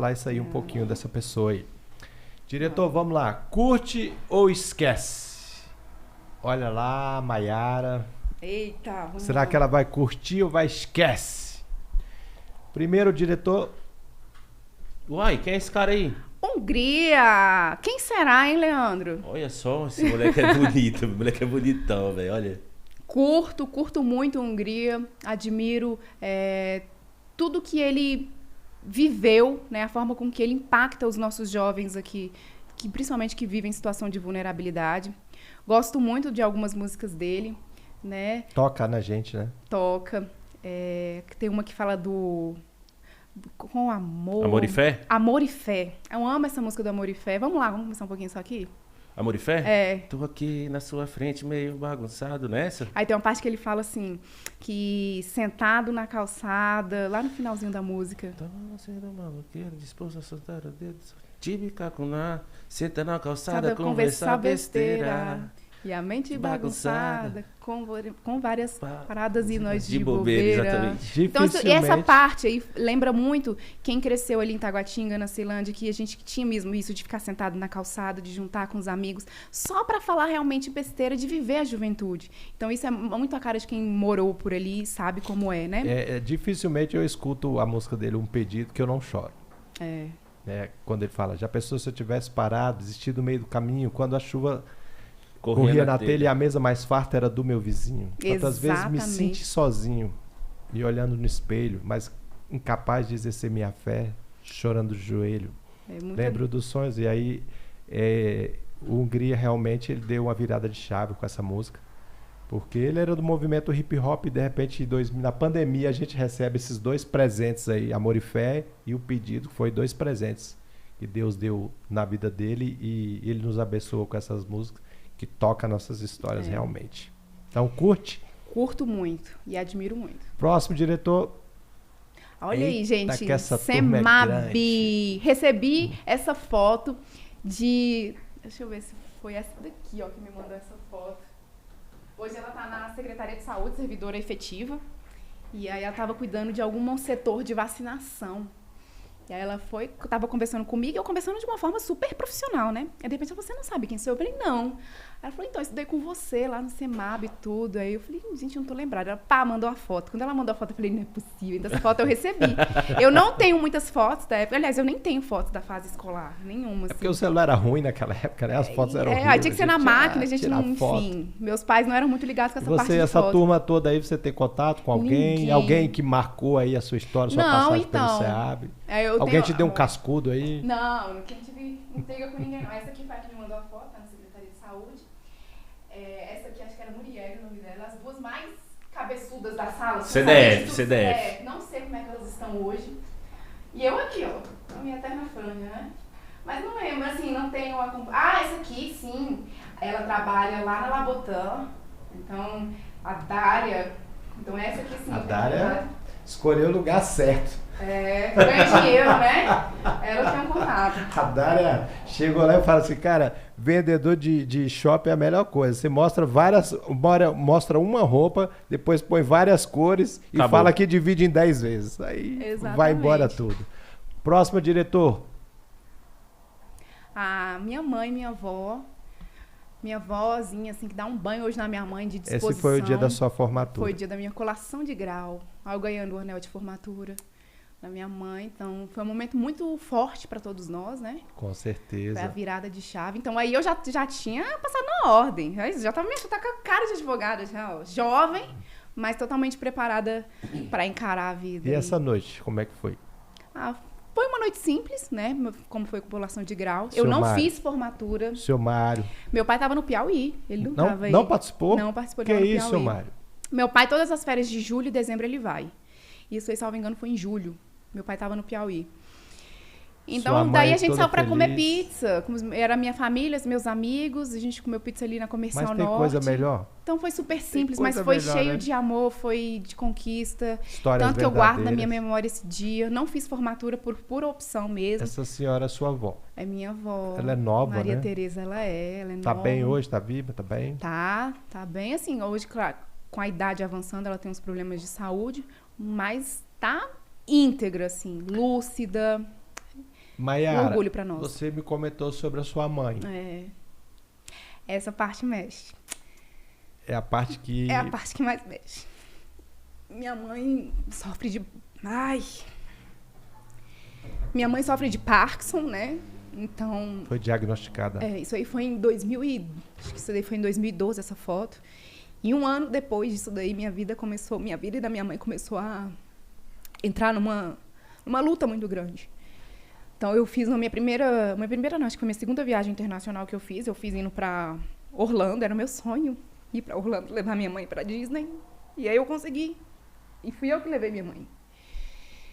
falar isso aí um pouquinho dessa pessoa aí. Diretor, vamos lá. Curte ou esquece? Olha lá, Maiara. Eita, vamos Será lá. que ela vai curtir ou vai esquece? Primeiro, diretor. Uai, quem é esse cara aí? Hungria! Quem será, hein, Leandro? Olha só, esse moleque é bonito. O moleque é bonitão, velho. Olha. Curto muito a Hungria. Admiro tudo que ele viveu, né? A forma com que ele impacta os nossos jovens aqui, que principalmente que vivem em situação de vulnerabilidade. Gosto muito de algumas músicas dele, né? Toca na gente, né? Toca. Tem uma que fala com amor. Amor e fé? Amor e fé. Eu amo essa música do Amor e fé. Vamos lá, vamos começar um pouquinho só aqui? Amor e fé? É. Tô aqui na sua frente meio bagunçado, nessa? Aí tem uma parte que ele fala assim, que sentado na calçada, lá no finalzinho da música. Tava sendo maluqueiro, disposto a soltar o dedo. Tíbica com na, senta na calçada, Sabe, conversar besteira. E a mente Bagunçada. bagunçada, com várias paradas e nós de bobeira, bobeira. exatamente. Então, essa parte aí lembra muito quem cresceu ali em Taguatinga, na Ceilândia, que a gente tinha mesmo isso de ficar sentado na calçada, de juntar com os amigos, só para falar realmente besteira, de viver a juventude. Então, isso é muito a cara de quem morou por ali e sabe como é, né? Dificilmente eu escuto a música dele, Um Pedido, que eu não choro. Quando ele fala, já pensou se eu tivesse parado, desistido no meio do caminho, quando a chuva corria na telha e a mesa mais farta era do meu vizinho. Quantas vezes me senti sozinho e olhando no espelho, mas incapaz de exercer minha fé, chorando de joelho. Lembro dos sonhos. E aí o Hungria realmente ele deu uma virada de chave com essa música, porque ele era do movimento hip hop e de repente na pandemia a gente recebe esses dois presentes aí, Amor e Fé e O Pedido, que foi dois presentes que Deus deu na vida dele e ele nos abençoou com essas músicas que toca nossas histórias realmente. Então, curte? Curto muito e admiro muito. Próximo, diretor. Olha aí, gente. Que essa turma é grande. Recebi essa foto de... Deixa eu ver se foi essa daqui, ó, que me mandou essa foto. Hoje ela tá na Secretaria de Saúde, servidora efetiva. E aí ela tava cuidando de algum setor de vacinação. E aí ela tava conversando comigo, e eu conversando de uma forma super profissional, né? Aí de repente, você não sabe quem sou? Eu falei, não. Aí ela falou, então, eu estudei com você lá no CEMAB e tudo. Aí eu falei, gente, eu não tô lembrada. Ela, mandou a foto. Quando ela mandou a foto, eu falei, não é possível. Então, essa foto eu recebi. Eu não tenho muitas fotos da época. Aliás, eu nem tenho fotos da fase escolar, nenhuma. Assim. É porque o celular era ruim naquela época, né? As fotos eram ruins. Aí tinha que ser na máquina, a gente não, enfim. Foto. Meus pais não eram muito ligados com essa parte de essa foto. turma toda aí, você tem contato com alguém? Ninguém. Alguém que marcou aí a sua história, sua passagem pelo CEAB? Alguém te deu um cascudo aí? Não, não tive intriga com ninguém, não. Essa aqui foi a que me mandou a foto, tá na Secretaria de Saúde. Essa aqui, acho que era Muriel, o nome dela. As duas mais cabeçudas da sala. CDF. Não sei como é que elas estão hoje. E eu aqui, ó, a minha eterna franja, né? Mas não lembro, assim, não tenho... essa aqui, sim. Ela trabalha lá na Labotã. Então, a Dária... Então, essa aqui, sim. A Dária escolheu o lugar certo. Ganha dinheiro, né? Ela tem um contato. A Dária chegou lá e fala assim, cara, vendedor de shopping é a melhor coisa. Você mostra mostra uma roupa, depois põe várias cores e fala que divide em 10 vezes. Aí vai embora tudo. Próximo, diretor. Minha mãe, minha avó. Minha avózinha, assim, que dá um banho hoje na minha mãe de disposição. Esse foi o dia da sua formatura. Foi o dia da minha colação de grau. Aí eu ganhando o anel de formatura da minha mãe. Então, foi um momento muito forte para todos nós, né? Com certeza. Foi a virada de chave. Então, aí eu já tinha passado na ordem. Já tava com a cara de advogada, já, ó, jovem, mas totalmente preparada para encarar a vida. E essa noite, como é que foi? Foi uma noite simples, né? Como foi com colação de grau. Eu não fiz formatura. Seu Mário. Meu pai estava no Piauí. Ele não estava aí. Não participou? Não participou. Que isso, seu Mário? Meu pai, todas as férias de julho e dezembro, ele vai. Isso aí, salvo engano, foi em julho. Meu pai estava no Piauí. Então, daí a gente saiu pra comer pizza. Era minha família, meus amigos. A gente comeu pizza ali na Comercial Norte. Mas tem coisa melhor? Então foi super simples, mas foi melhor, cheio, né? De amor, foi de conquista. Histórias tanto que eu guardo na minha memória esse dia. Não fiz formatura por pura opção mesmo. Essa senhora é sua avó? É minha avó. Ela é nova, Maria né? Tereza, ela é nova. Tá bem hoje? Tá viva? Tá bem? Tá bem. Assim, hoje, claro, com a idade avançando, ela tem uns problemas de saúde, mas tá íntegra, assim, lúcida. Maiara, um orgulho para nós. Você me comentou sobre a sua mãe. Essa parte mexe. É a parte que... É a parte que mais mexe. Minha mãe sofre de... Minha mãe sofre de Parkinson, né? Então... Foi diagnosticada. Isso aí foi em 2000 acho que isso daí foi em 2012, essa foto. E um ano depois disso daí, minha vida e da minha mãe começou a entrar numa luta muito grande. Então, eu fiz acho que foi minha segunda viagem internacional que eu fiz indo para Orlando, era o meu sonho ir para Orlando, levar minha mãe para Disney. E aí eu consegui. E fui eu que levei minha mãe.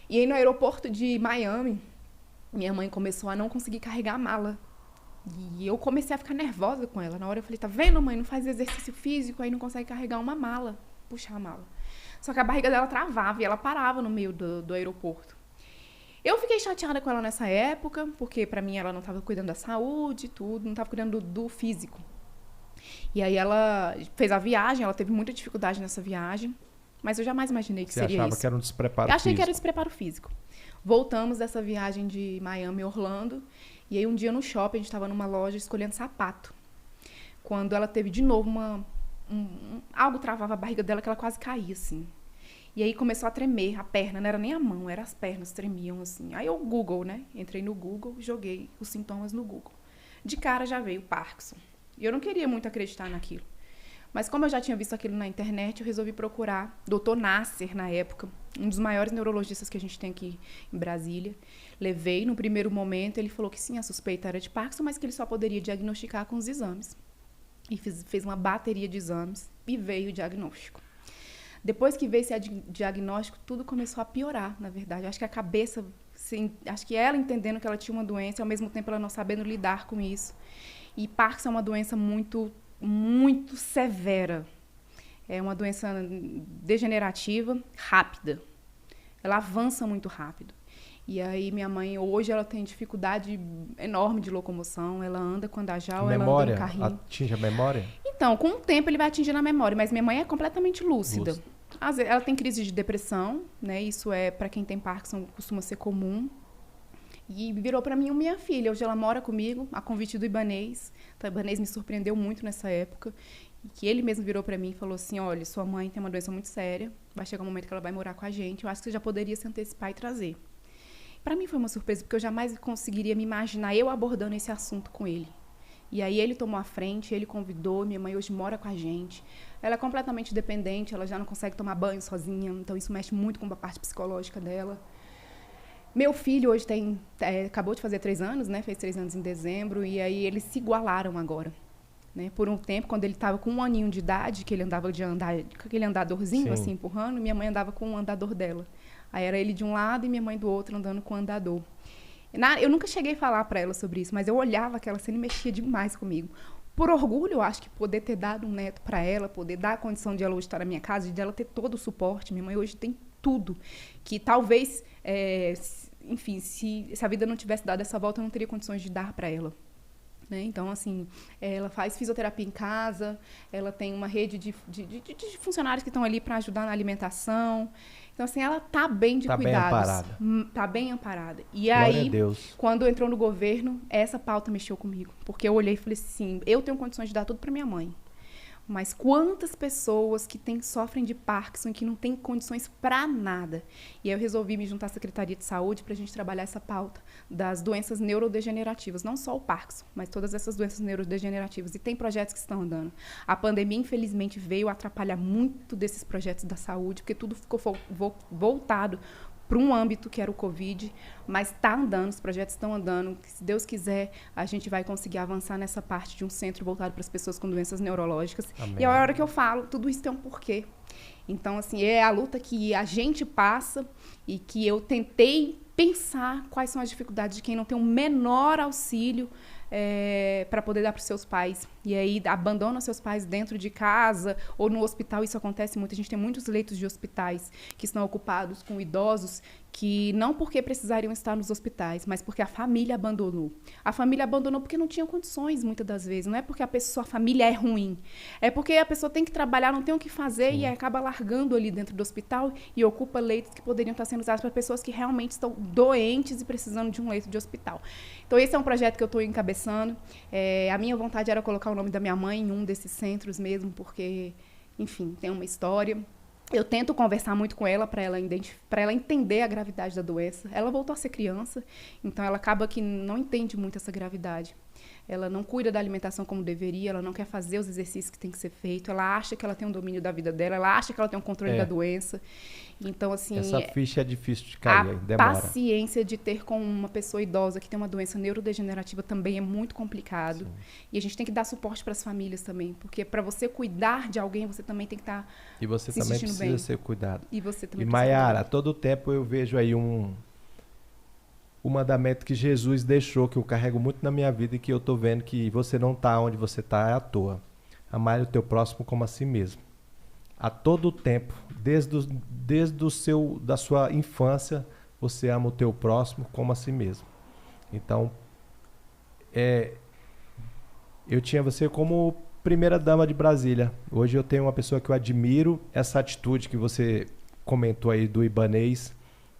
E aí no aeroporto de Miami, minha mãe começou a não conseguir carregar a mala. E eu comecei a ficar nervosa com ela. Na hora eu falei, tá vendo, mãe? Não faz exercício físico, aí não consegue carregar uma mala, puxar a mala. Só que a barriga dela travava e ela parava no meio do aeroporto. Eu fiquei chateada com ela nessa época, porque pra mim ela não estava cuidando da saúde e tudo, não estava cuidando do físico. E aí ela fez a viagem, ela teve muita dificuldade nessa viagem, mas eu jamais imaginei que seria isso. Você achava que era um despreparo físico? Achei que era um despreparo físico. Voltamos dessa viagem de Miami e Orlando, e aí um dia no shopping, a gente estava numa loja escolhendo sapato. Quando ela teve de novo algo travava a barriga dela que ela quase caía, assim. E aí começou a tremer a perna, não era nem a mão, era as pernas, tremiam assim. Aí eu Google, né? Entrei no Google, joguei os sintomas no Google. De cara já veio Parkinson. E eu não queria muito acreditar naquilo. Mas como eu já tinha visto aquilo na internet, eu resolvi procurar Dr. Nasser, na época, um dos maiores neurologistas que a gente tem aqui em Brasília. Levei, no primeiro momento, ele falou que sim, a suspeita era de Parkinson, mas que ele só poderia diagnosticar com os exames. E fez uma bateria de exames e veio o diagnóstico. Depois que veio esse diagnóstico, tudo começou a piorar, na verdade. Acho que a cabeça, acho que ela entendendo que ela tinha uma doença, e ao mesmo tempo ela não sabendo lidar com isso. E Parkinson é uma doença muito, muito severa. É uma doença degenerativa, rápida. Ela avança muito rápido. E aí minha mãe, hoje, ela tem dificuldade enorme de locomoção. Ela anda com andajal, ela anda no carrinho. Atinge a memória? Então, com o tempo ele vai atingindo a memória, mas minha mãe é completamente lúcida. Às vezes, ela tem crise de depressão, né? Isso para quem tem Parkinson, costuma ser comum. E virou para mim minha filha. Hoje ela mora comigo, a convite do Ibanez. Então, o Ibanez me surpreendeu muito nessa época. E que ele mesmo virou para mim e falou assim, olha, sua mãe tem uma doença muito séria, vai chegar um momento que ela vai morar com a gente, eu acho que você já poderia se antecipar e trazer. Para mim foi uma surpresa, porque eu jamais conseguiria me imaginar eu abordando esse assunto com ele. E aí ele tomou a frente, ele convidou, minha mãe hoje mora com a gente. Ela é completamente dependente, ela já não consegue tomar banho sozinha, então isso mexe muito com a parte psicológica dela. Meu filho hoje acabou de fazer 3 anos, né? Fez 3 anos em dezembro, e aí eles se igualaram agora. Né? Por um tempo, quando ele estava com 1 aninho de idade, que ele andava com aquele andadorzinho, assim, empurrando, minha mãe andava com o andador dela. Aí era ele de um lado e minha mãe do outro andando com o andador. Eu nunca cheguei a falar para ela sobre isso, mas eu olhava aquela cena e mexia demais comigo. Por orgulho, eu acho que poder ter dado um neto para ela, poder dar a condição de ela hoje estar na minha casa, de ela ter todo o suporte. Minha mãe hoje tem tudo. Que talvez, enfim, se a vida não tivesse dado essa volta, eu não teria condições de dar para ela. Né? Então, assim, ela faz fisioterapia em casa, ela tem uma rede de funcionários que estão ali para ajudar na alimentação. Então, assim, ela está bem de cuidados. Está bem amparada. E glória aí, a Deus. Quando entrou no governo, essa pauta mexeu comigo. Porque eu olhei e falei assim, eu tenho condições de dar tudo para minha mãe. Mas quantas pessoas que sofrem de Parkinson e que não têm condições para nada? E aí eu resolvi me juntar à Secretaria de Saúde para a gente trabalhar essa pauta das doenças neurodegenerativas. Não só o Parkinson, mas todas essas doenças neurodegenerativas. E tem projetos que estão andando. A pandemia, infelizmente, veio atrapalhar muito desses projetos da saúde, porque tudo ficou voltado para um âmbito que era o Covid, mas está andando, os projetos estão andando. Se Deus quiser, a gente vai conseguir avançar nessa parte de um centro voltado para as pessoas com doenças neurológicas. Amém. E a hora que eu falo, tudo isso tem um porquê. Então, assim, é a luta que a gente passa e que eu tentei pensar quais são as dificuldades de quem não tem o menor auxílio para poder dar para os seus pais. E aí abandona seus pais dentro de casa ou no hospital. Isso acontece muito. A gente tem muitos leitos de hospitais que estão ocupados com idosos que não porque precisariam estar nos hospitais, mas porque a família abandonou. A família abandonou porque não tinha condições, muitas das vezes. Não é porque a família é ruim. É porque a pessoa tem que trabalhar, não tem o que fazer e acaba largando ali dentro do hospital e ocupa leitos que poderiam estar sendo usados para pessoas que realmente estão doentes e precisando de um leito de hospital. Então, esse é um projeto que eu estou encabeçando. A minha vontade era colocar o nome da minha mãe em um desses centros mesmo, porque, enfim, tem uma história. Eu tento conversar muito com ela para ela entender a gravidade da doença. Ela voltou a ser criança, então ela acaba que não entende muito essa gravidade. Ela não cuida da alimentação como deveria, ela não quer fazer os exercícios que tem que ser feito, ela acha que ela tem um domínio da vida dela, ela acha que ela tem um controle da doença. Então, assim... Essa ficha é difícil de cair, demora. A paciência de ter com uma pessoa idosa que tem uma doença neurodegenerativa também é muito complicado. Sim. E a gente tem que dar suporte para as famílias também, porque para você cuidar de alguém, você também tem que estar E você se também precisa bem. ser cuidado. E você também precisa Mayara, a todo tempo eu vejo aí um mandamento que Jesus deixou, que eu carrego muito na minha vida e que eu tô vendo que você não tá onde você tá à toa. Amar o teu próximo como a si mesmo. A todo tempo, da sua infância, você ama o teu próximo como a si mesmo. Então, eu tinha você como primeira dama de Brasília. Hoje eu tenho uma pessoa que eu admiro, essa atitude que você comentou aí do Ibanez,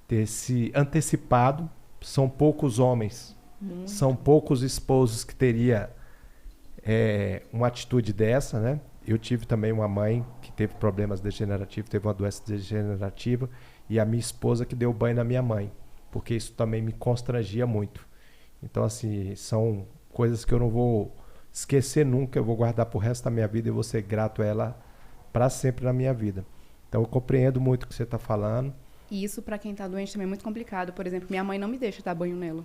ter se antecipado. São poucos homens, são poucos esposos que teria uma atitude dessa, né? Eu tive também uma mãe que teve problemas degenerativos, teve uma doença degenerativa, e a minha esposa que deu banho na minha mãe, porque isso também me constrangia muito. Então, assim, são coisas que eu não vou esquecer nunca, eu vou guardar pro resto da minha vida e vou ser grato a ela para sempre na minha vida. Então, eu compreendo muito o que você está falando. E isso, para quem está doente, também é muito complicado. Por exemplo, minha mãe não me deixa dar banho nela.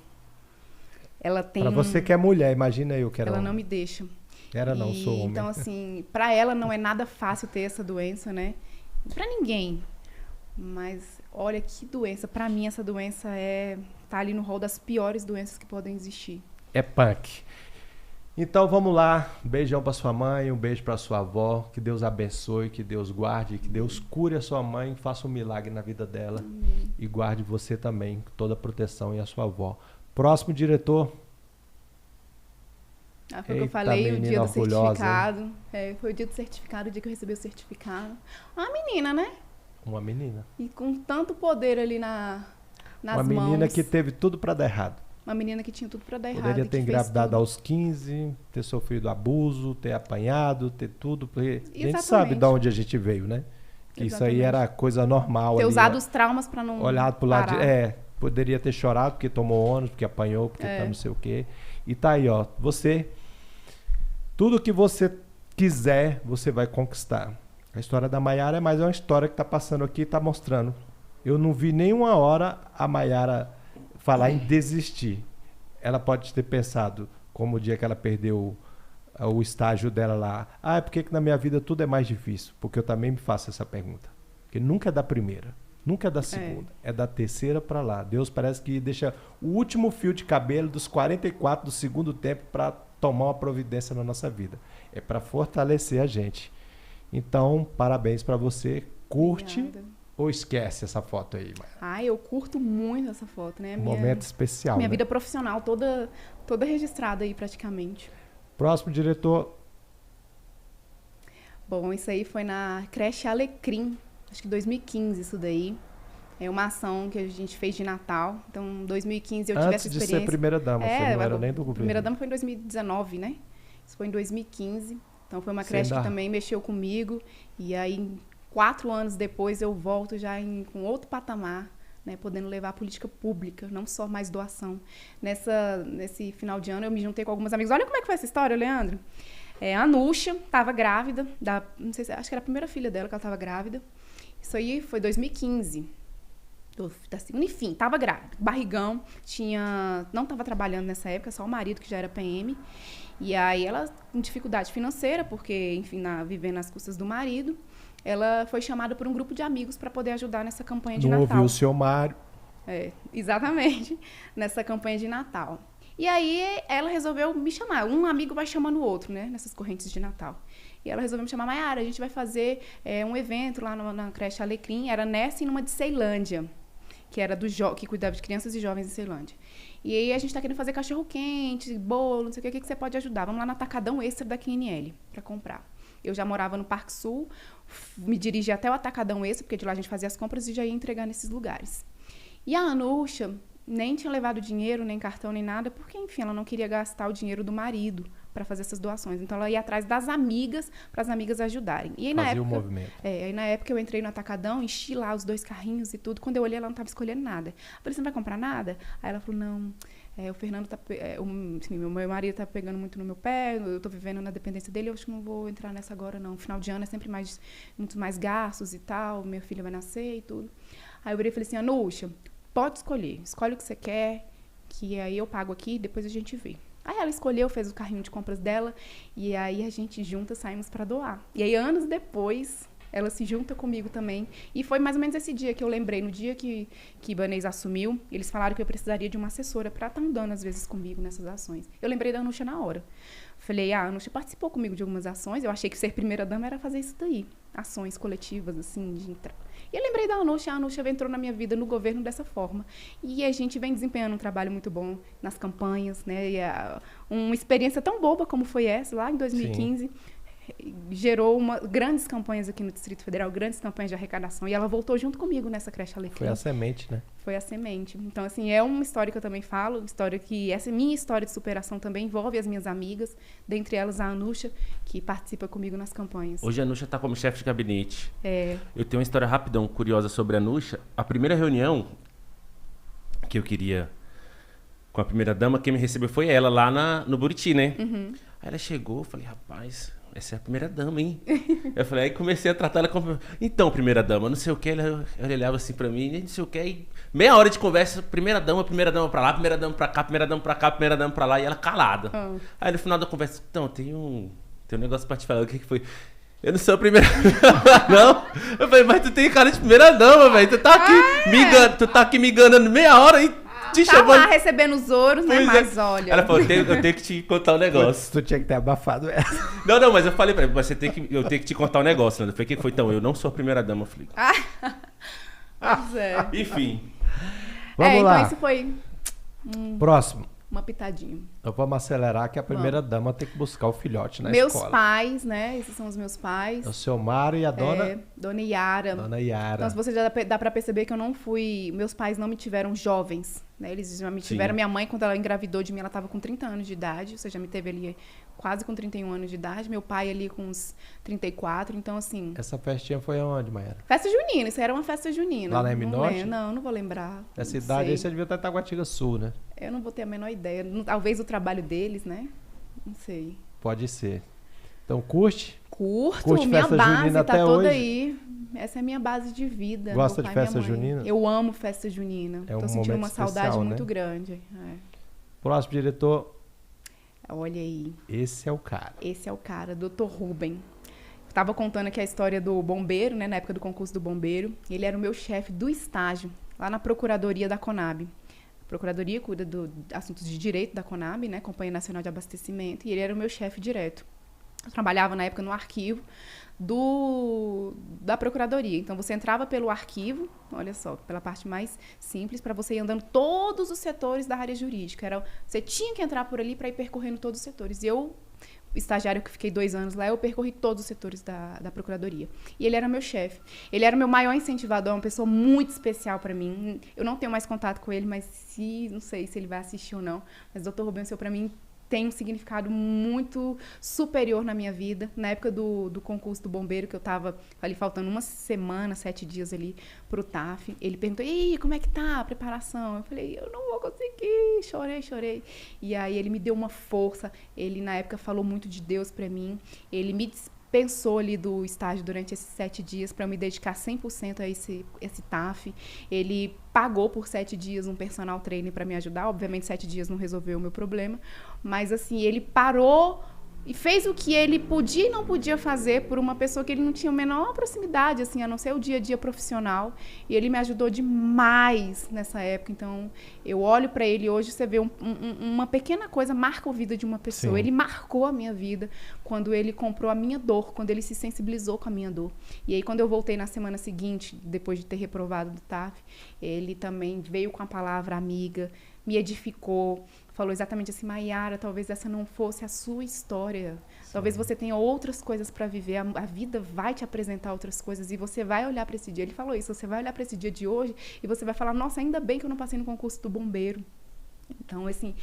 Ela tem... Para você que é mulher, imagina eu que era Ela homem. não me deixa. Sou homem. Então, assim, para ela não é nada fácil ter essa doença, né? Para ninguém. Mas, olha que doença. Para mim, essa doença tá ali no rol das piores doenças que podem existir. É punk. Então vamos lá, um beijão para sua mãe, um beijo para sua avó, que Deus abençoe, que Deus guarde, que Deus cure a sua mãe, faça um milagre na vida dela. Amém. E guarde você também, com toda a proteção, e a sua avó. Próximo diretor. Foi o que eu falei, o dia do certificado. Foi o dia do certificado, o dia que eu recebi o certificado. Uma menina, né? Uma menina. E com tanto poder ali nas mãos. Uma menina que teve tudo para dar errado. Uma menina que tinha tudo para dar errado. Poderia ter engravidado aos 15, ter sofrido abuso, ter apanhado, ter tudo. Porque a gente sabe de onde a gente veio, né? Que isso aí era coisa normal. Ter usado os traumas para não olhado pro lado poderia ter chorado porque tomou ônibus, porque apanhou, porque tá não sei o quê. E tá aí, ó. Tudo que você quiser, você vai conquistar. A história da Mayara é mais uma história que tá passando aqui e tá mostrando. Eu não vi nenhuma hora a Mayara falar em desistir. Ela pode ter pensado, como o dia que ela perdeu o estágio dela lá. Por que na minha vida tudo é mais difícil? Porque eu também me faço essa pergunta. Porque nunca é da primeira, nunca é da segunda. É da terceira para lá. Deus parece que deixa o último fio de cabelo dos 44 do segundo tempo para tomar uma providência na nossa vida. É para fortalecer a gente. Então, parabéns para você. Curte. Obrigada. Ou esquece essa foto aí, Mayara? Eu curto muito essa foto, né? Momento especial, minha vida profissional toda registrada aí, praticamente. Próximo diretor. Bom, isso aí foi na creche Alecrim, acho que 2015 isso daí. É uma ação que a gente fez de Natal. Então, em 2015 eu tive essa experiência. Antes de ser primeira-dama, você não era nem do governo. Primeira-dama foi em 2019, né? Isso foi em 2015. Então, foi uma creche que também mexeu comigo. E aí, 4 anos depois, eu volto já com outro patamar, né, podendo levar a política pública, não só mais doação. Nesse final de ano, eu me juntei com algumas amigas. Olha como é que foi essa história, Leandro. A Núcia estava grávida, não sei, acho que era a primeira filha dela que ela estava grávida. Isso aí foi 2015. Enfim, estava grávida, barrigão, não estava trabalhando nessa época, só o marido que já era PM. E aí ela, com dificuldade financeira, porque, enfim, vivendo às custas do marido, ela foi chamada por um grupo de amigos para poder ajudar nessa campanha de Natal. Não ouviu o seu Mário. Exatamente, nessa campanha de Natal. E aí ela resolveu me chamar. Um amigo vai chamando o outro, né? Nessas correntes de Natal. E ela resolveu me chamar, Mayara, a gente vai fazer um evento lá na creche Alecrim. Era nessa e numa de Ceilândia, que era que cuidava de crianças e jovens em Ceilândia. E aí a gente tá querendo fazer cachorro-quente, bolo, não sei o que você pode ajudar? Vamos lá no Atacadão Extra da QNL para comprar. Eu já morava no Parque Sul, me dirigi até o Atacadão Extra, porque de lá a gente fazia as compras e já ia entregar nesses lugares. E a Anúcia nem tinha levado dinheiro, nem cartão, nem nada, porque, enfim, ela não queria gastar o dinheiro do marido para fazer essas doações. Então, ela ia atrás das amigas, para as amigas ajudarem. E aí, Fazia o movimento. Aí, na época, eu entrei no Atacadão, enchi lá os 2 carrinhos e tudo. Quando eu olhei, ela não estava escolhendo nada. Eu falei, você não vai comprar nada? Aí ela falou, não, o Fernando tá... meu marido tá pegando muito no meu pé, eu tô vivendo na dependência dele, eu acho que não vou entrar nessa agora, não. Final de ano é sempre muito mais gastos e tal, meu filho vai nascer e tudo. Aí eu virei e falei assim, Anúcia, pode escolher, escolhe o que você quer, que aí eu pago aqui, depois a gente vê. Aí ela escolheu, fez o carrinho de compras dela, e aí a gente juntas saímos para doar. E aí, anos depois, ela se junta comigo também. E foi mais ou menos esse dia que eu lembrei, no dia que Ibanez assumiu, eles falaram que eu precisaria de uma assessora para estar andando, às vezes, comigo nessas ações. Eu lembrei da Anúcia na hora. Falei, a Anúcia participou comigo de algumas ações, eu achei que ser primeira-dama era fazer isso daí. Ações coletivas, assim, de entrar. E eu lembrei da Anúcia, a Anúcia entrou na minha vida no governo dessa forma. E a gente vem desempenhando um trabalho muito bom nas campanhas, né? E uma experiência tão boba como foi essa, lá em 2015, gerou grandes campanhas aqui no Distrito Federal, grandes campanhas de arrecadação. E ela voltou junto comigo nessa creche Alecrim. Foi a semente, né? Foi a semente. Então, assim, é uma história que eu também falo, essa minha história de superação também envolve as minhas amigas, dentre elas a Anúcia, que participa comigo nas campanhas. Hoje a Anúcia está como chefe de gabinete. Eu tenho uma história rapidão, curiosa sobre a Anúcia. A primeira reunião que eu queria com a primeira-dama, quem me recebeu foi ela, lá no Buriti, né? Uhum. Aí ela chegou, eu falei, rapaz, essa é a primeira-dama, hein? Eu falei, aí comecei a tratar ela como... Então, primeira-dama, não sei o que, ela olhava assim pra mim, não sei o que, aí meia hora de conversa, primeira-dama pra lá, primeira-dama pra cá, primeira-dama pra cá, primeira-dama pra lá, e ela calada. Aí no final da conversa, então, tem um negócio pra te falar, o que foi? Eu não sou a primeira não. Eu falei, mas tu tem cara de primeira-dama, velho, tu tá aqui me enganando meia hora e... Tá lá recebendo os ouros, né? Mas olha... Ela falou, eu tenho que te contar um negócio. Tu tinha que ter abafado essa. Não, mas eu falei pra ela, eu tenho que te contar um negócio, Leandro. Eu falei, o que foi? Então, eu não sou a primeira-dama, eu falei. Pois é. Enfim. Vamos lá. Então isso foi... Próximo. Uma pitadinha. Então vamos acelerar que a primeira-dama tem que buscar o filhote na escola. Meus pais, né? Esses são os meus pais. O seu Mário e a dona... Dona Yara. Dona Yara. Então, se você já dá pra perceber que eu não fui... Meus pais não me tiveram jovens, né? Eles já me tiveram... Minha mãe, quando ela engravidou de mim, ela tava com 30 anos de idade. Ou seja, me teve ali quase com 31 anos de idade. Meu pai ali com uns 34. Então, assim... Essa festinha foi aonde, Mayara? Festa junina. Isso era uma festa junina. Lá na Eminorte? Não vou lembrar. Essa idade aí você devia estar em Taguatinga Sul, né? Eu não vou ter a menor ideia. Talvez o trabalho deles, né? Não sei. Pode ser. Então, curte? Curto, minha base tá toda hoje. Aí. Essa é a minha base de vida. Gosta de festa junina? Eu amo festa junina. Tô sentindo uma saudade especial, muito né? grande. Próximo diretor. Olha aí. Esse é o cara. Esse é o cara, Dr. Rubem. Tava contando aqui a história do bombeiro, né? Na época do concurso do bombeiro. Ele era o meu chefe do estágio, lá na Procuradoria da Conab. A Procuradoria cuida dos assuntos de direito da Conab, né? Companhia Nacional de Abastecimento. E ele era o meu chefe direto. Eu trabalhava na época no arquivo da Procuradoria. Então, você entrava pelo arquivo, olha só, pela parte mais simples, para você ir andando todos os setores da área jurídica. Você tinha que entrar por ali para ir percorrendo todos os setores. E eu, estagiário que fiquei 2 anos lá, eu percorri todos os setores da Procuradoria. E ele era meu chefe. Ele era o meu maior incentivador, uma pessoa muito especial para mim. Eu não tenho mais contato com ele, mas não sei se ele vai assistir ou não. Mas o Dr. Rubem, para mim, tem um significado muito superior na minha vida. Na época do concurso do bombeiro, que eu estava ali faltando uma semana, 7 dias ali para o TAF, ele perguntou, e aí, como é que tá a preparação? Eu falei, eu não vou conseguir, chorei. E aí ele me deu uma força, ele na época falou muito de Deus para mim, ele me dispensou ali do estágio durante esses 7 dias para eu me dedicar 100% a esse TAF. Ele pagou por 7 dias um personal trainer para me ajudar. Obviamente, 7 dias não resolveu o meu problema. Mas, assim, ele parou e fez o que ele podia e não podia fazer por uma pessoa que ele não tinha a menor proximidade, assim, a não ser o dia a dia profissional. E ele me ajudou demais nessa época. Então, eu olho para ele hoje, você vê uma pequena coisa marca a vida de uma pessoa. Sim. Ele marcou a minha vida quando ele comprou a minha dor, quando ele se sensibilizou com a minha dor. E aí, quando eu voltei na semana seguinte, depois de ter reprovado do TAF, ele também veio com a palavra amiga, me edificou, falou exatamente assim: Maiara, talvez essa não fosse a sua história. Sim. Talvez você tenha outras coisas para viver. A vida vai te apresentar outras coisas e você vai olhar para esse dia. Ele falou isso: você vai olhar para esse dia de hoje e você vai falar: nossa, ainda bem que eu não passei no concurso do bombeiro. Então, assim,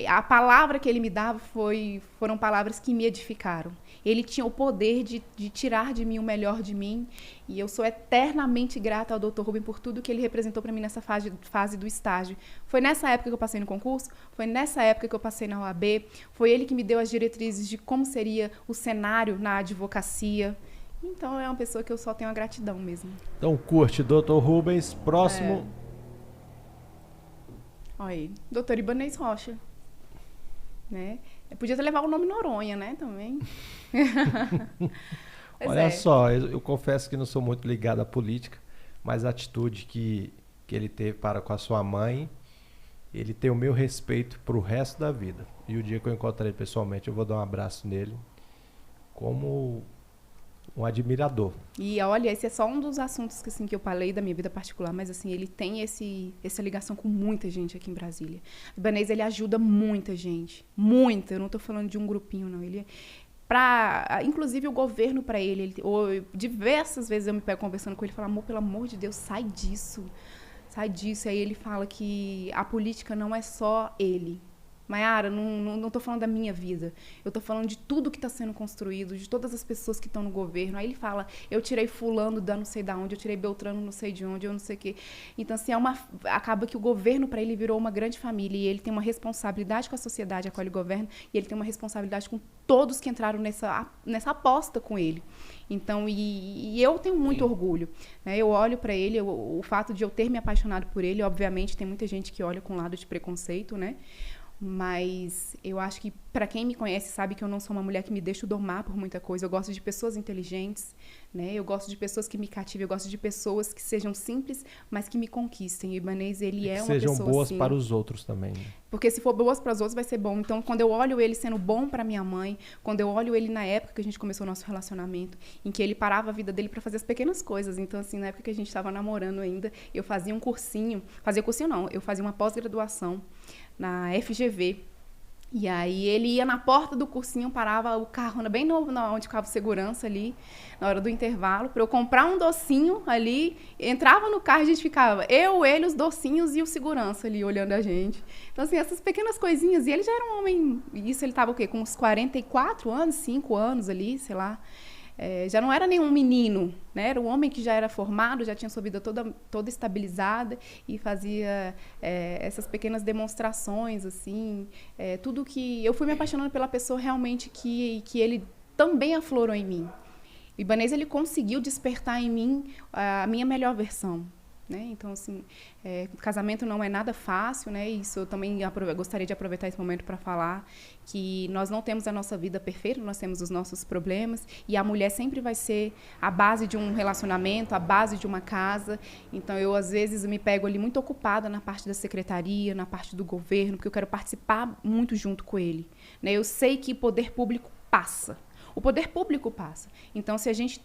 a palavra que ele me dava foram palavras que me edificaram. Ele tinha o poder de tirar de mim o melhor de mim. E eu sou eternamente grata ao Dr. Rubem por tudo que ele representou para mim nessa fase do estágio. Foi nessa época que eu passei no concurso, foi nessa época que eu passei na OAB, foi ele que me deu as diretrizes de como seria o cenário na advocacia. Então, é uma pessoa que eu só tenho a gratidão mesmo. Então, curte, Dr. Rubens. Próximo... Olha aí, doutor Ibanez Rocha, né? Eu podia ter levado o nome Noronha, né, também. Olha só, eu confesso que não sou muito ligado à política, mas a atitude que ele teve para com a sua mãe, ele tem o meu respeito para o resto da vida. E o dia que eu encontrar ele pessoalmente, eu vou dar um abraço nele como um admirador. E olha, esse é só um dos assuntos que, assim, que eu falei da minha vida particular, mas assim, ele tem essa ligação com muita gente aqui em Brasília. O Ibanez, ele ajuda muita gente, muita. Eu não estou falando de um grupinho, não. Ele inclusive o governo para ele, diversas vezes eu me pego conversando com ele e falo: amor, pelo amor de Deus, sai disso. Sai disso. Aí ele fala que a política não é só ele. Maiara, não estou falando da minha vida. Eu estou falando de tudo que está sendo construído, de todas as pessoas que estão no governo. Aí ele fala: eu tirei fulano da não sei de onde, eu tirei Beltrano não sei de onde, eu não sei o quê. Então, assim, acaba que o governo para ele virou uma grande família. E ele tem uma responsabilidade com a sociedade a qual ele governa. E ele tem uma responsabilidade com todos que entraram nessa aposta com ele. Então, e eu tenho muito orgulho, né? Eu olho para ele, o fato de eu ter me apaixonado por ele, obviamente, tem muita gente que olha com um lado de preconceito, né? Mas eu acho que, para quem me conhece, sabe que eu não sou uma mulher que me deixo domar por muita coisa. Eu gosto de pessoas inteligentes, né? Eu gosto de pessoas que me cativem, eu gosto de pessoas que sejam simples, mas que me conquistem. O Ibanez, ele é uma pessoa assim. Sejam boas para os outros também. Porque se for boas para os outros, vai ser bom. Então, quando eu olho ele sendo bom para minha mãe, quando eu olho ele na época que a gente começou o nosso relacionamento, em que ele parava a vida dele para fazer as pequenas coisas. Então, assim, na época que a gente estava namorando ainda, eu fazia um cursinho. Fazia cursinho não, eu fazia uma pós-graduação na FGV. E aí ele ia na porta do cursinho, parava o carro bem onde ficava o segurança ali, na hora do intervalo, para eu comprar um docinho ali, entrava no carro e a gente ficava, ele, os docinhos e o segurança ali olhando a gente. Então, assim, essas pequenas coisinhas. E ele já era um homem, isso ele estava o quê? Com uns 44 anos, 5 anos ali, sei lá. Já não era nenhum menino, né? Era um homem que já era formado, já tinha sua vida toda estabilizada e fazia essas pequenas demonstrações, assim, tudo que... Eu fui me apaixonando pela pessoa realmente que ele também aflorou em mim. O Ibanez, ele conseguiu despertar em mim a minha melhor versão, né? Então, assim, casamento não é nada fácil, né? Isso eu também gostaria de aproveitar esse momento para falar que nós não temos a nossa vida perfeita, nós temos os nossos problemas e a mulher sempre vai ser a base de um relacionamento, a base de uma casa. Então, eu, às vezes, me pego ali muito ocupada na parte da secretaria, na parte do governo, porque eu quero participar muito junto com ele, né? Eu sei que poder público passa. O poder público passa. Então, se a gente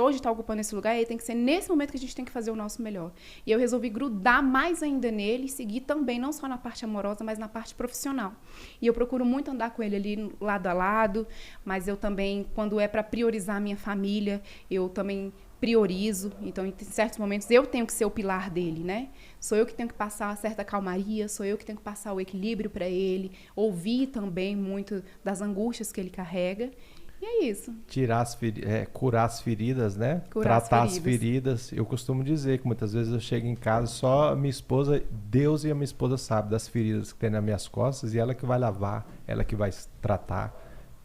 hoje está ocupando esse lugar, aí tem que ser nesse momento que a gente tem que fazer o nosso melhor. E eu resolvi grudar mais ainda nele e seguir também, não só na parte amorosa, mas na parte profissional. E eu procuro muito andar com ele ali lado a lado, mas eu também, quando é para priorizar a minha família, eu também priorizo. Então, em certos momentos, eu tenho que ser o pilar dele, né? Sou eu que tenho que passar uma certa calmaria, sou eu que tenho que passar o equilíbrio para ele, ouvir também muito das angústias que ele carrega. E é isso. Curar as feridas, né? Tratar as feridas. Eu costumo dizer que muitas vezes eu chego em casa, só minha esposa, Deus e a minha esposa sabem das feridas que tem nas minhas costas e ela que vai lavar, ela que vai tratar,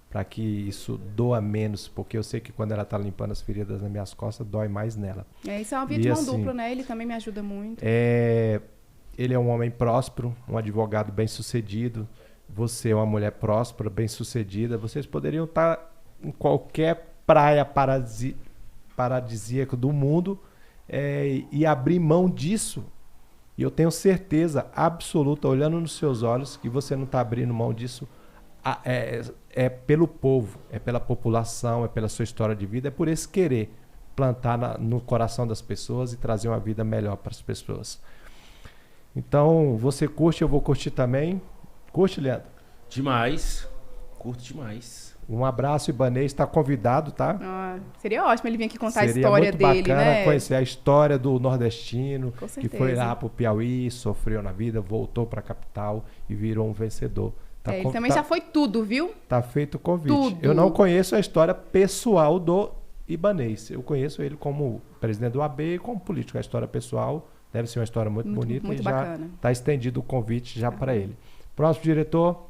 para que isso doa menos, porque eu sei que quando ela está limpando as feridas nas minhas costas, dói mais nela. Isso é uma via de mão dupla, né? Ele também me ajuda muito. Ele é um homem próspero, um advogado bem-sucedido, você é uma mulher próspera, bem-sucedida, vocês poderiam estar em qualquer praia paradisíaca do mundo e abrir mão disso. E eu tenho certeza absoluta, olhando nos seus olhos, que você não está abrindo mão disso. É pelo povo, é pela população, é pela sua história de vida, é por esse querer plantar no coração das pessoas e trazer uma vida melhor para as pessoas. Então, você curte, eu vou curtir também. Curte, Leandro? Demais. Curto demais. Um abraço, Ibanez. Está convidado, tá? Seria ótimo ele vir aqui contar Seria a história muito dele, bacana né? Conhecer a história do nordestino, Com que foi lá pro Piauí, sofreu na vida, voltou para a capital e virou um vencedor. Ele também já foi tudo, viu? Tá feito o convite. Tudo. Eu não conheço a história pessoal do Ibanez. Eu conheço ele como presidente do AB e como político. A história pessoal deve ser uma história muito bonita muito e bacana. Já está estendido o convite já para ele. Próximo diretor.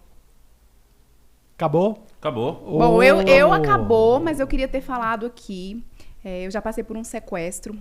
Acabou? Acabou. Bom, eu acabou, mas eu queria ter falado aqui. Eu já passei por um sequestro